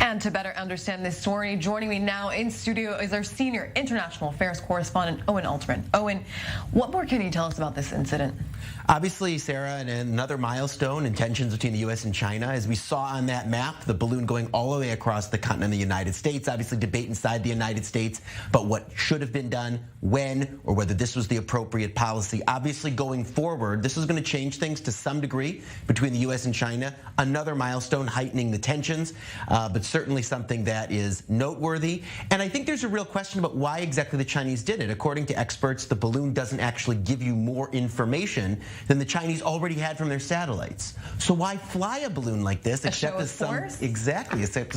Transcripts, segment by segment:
And to better understand this story, joining me now in studio is our senior international affairs correspondent, Owen Alterman. Owen, what more can you tell us about this incident? Obviously, Sarah, and another milestone in tensions between the U.S. and China. As we saw on that map, the balloon going all the way across the continent of the United States. Obviously, debate inside the United States about what should have been done, when, or whether this was the appropriate policy. Obviously, going forward, this is going to change things to some degree between the U.S. and China. Another milestone heightening the tensions, but certainly something that is noteworthy. And I think there's a real question about why exactly the Chinese did it. According to experts, the balloon doesn't actually give you more information than the Chinese already had from their satellites. So why fly a balloon like this except as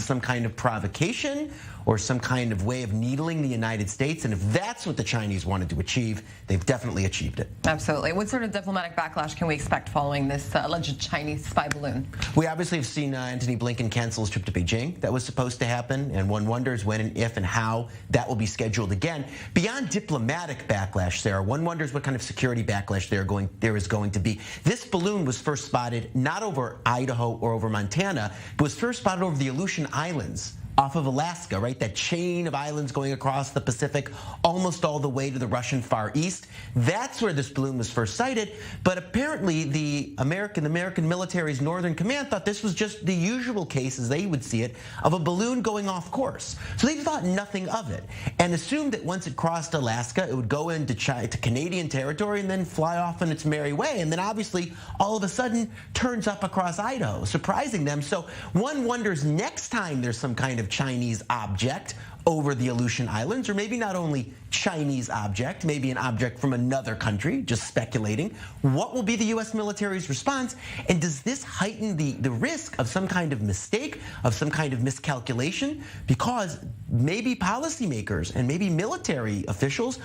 some kind of provocation or some kind of way of needling the United States? And if that's what the Chinese wanted to achieve, they've definitely achieved it. Absolutely. What sort of diplomatic backlash can we expect following this alleged Chinese spy balloon? We obviously have seen Antony Blinken cancel his trip to Beijing. That was supposed to happen, and one wonders when and if and how that will be scheduled again. Beyond diplomatic backlash, Sarah, one wonders what kind of security backlash there is going to be. This balloon was first spotted not over Idaho or over Montana, but was first spotted over the Aleutian Islands off of Alaska, right? That chain of islands going across the Pacific, almost all the way to the Russian Far East. That's where this balloon was first sighted. But apparently the American military's Northern Command thought this was just the usual case, as they would see it, of a balloon going off course. So they thought nothing of it and assumed that once it crossed Alaska, it would go into Canadian territory and then fly off on its merry way. And then obviously, all of a sudden, turns up across Idaho, surprising them. So one wonders next time there's some kind of Chinese object over the Aleutian Islands, or maybe not only Chinese object, maybe an object from another country, just speculating, what will be the U.S. military's response? And does this heighten the risk of some kind of mistake, of some kind of miscalculation? Because maybe policymakers and maybe military officials,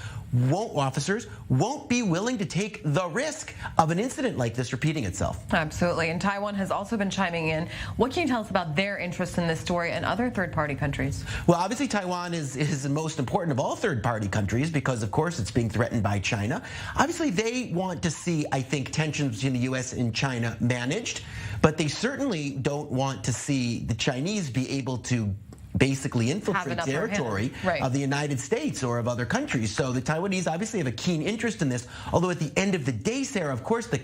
officers, won't be willing to take the risk of an incident like this repeating itself. Absolutely. And Taiwan has also been chiming in. What can you tell us about their interest in this story and other third-party countries? Well, obviously, Taiwan is the most important of all third-party countries because, of course, it's being threatened by China. Obviously, they want to see, I think, tensions between the U.S. and China managed, but they certainly don't want to see the Chinese be able to basically infiltrate territory of the United States or of other countries. So the Taiwanese obviously have a keen interest in this, although at the end of the day, Sarah, of course, the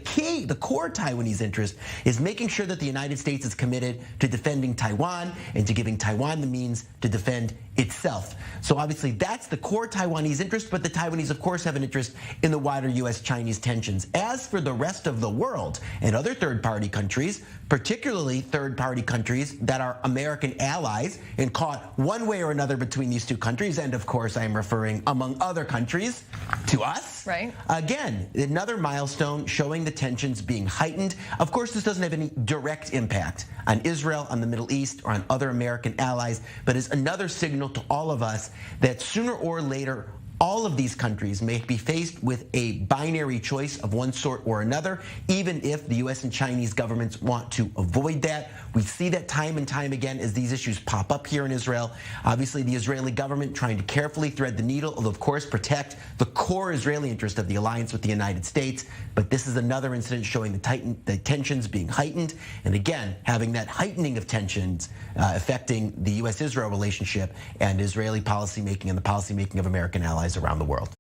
core Taiwanese interest is making sure that the United States is committed to defending Taiwan and to giving Taiwan the means to defend itself. So obviously that's the core Taiwanese interest, but the Taiwanese, of course, have an interest in the wider U.S.-Chinese tensions. As for the rest of the world and other third-party countries, particularly third-party countries that are American allies and caught one way or another between these two countries, and of course I'm referring, among other countries, to us. Right. Again, another milestone showing the tensions being heightened. Of course, this doesn't have any direct impact on Israel, on the Middle East, or on other American allies, but is another signal to all of us that sooner or later, all of these countries may be faced with a binary choice of one sort or another, even if the U.S. and Chinese governments want to avoid that. We see that time and time again as these issues pop up here in Israel. Obviously, the Israeli government trying to carefully thread the needle, although of course protect the core Israeli interest of the alliance with the United States. But this is another incident showing the tensions being heightened, and again, having that heightening of tensions affecting the U.S.-Israel relationship and Israeli policymaking and the policymaking of American allies around the world.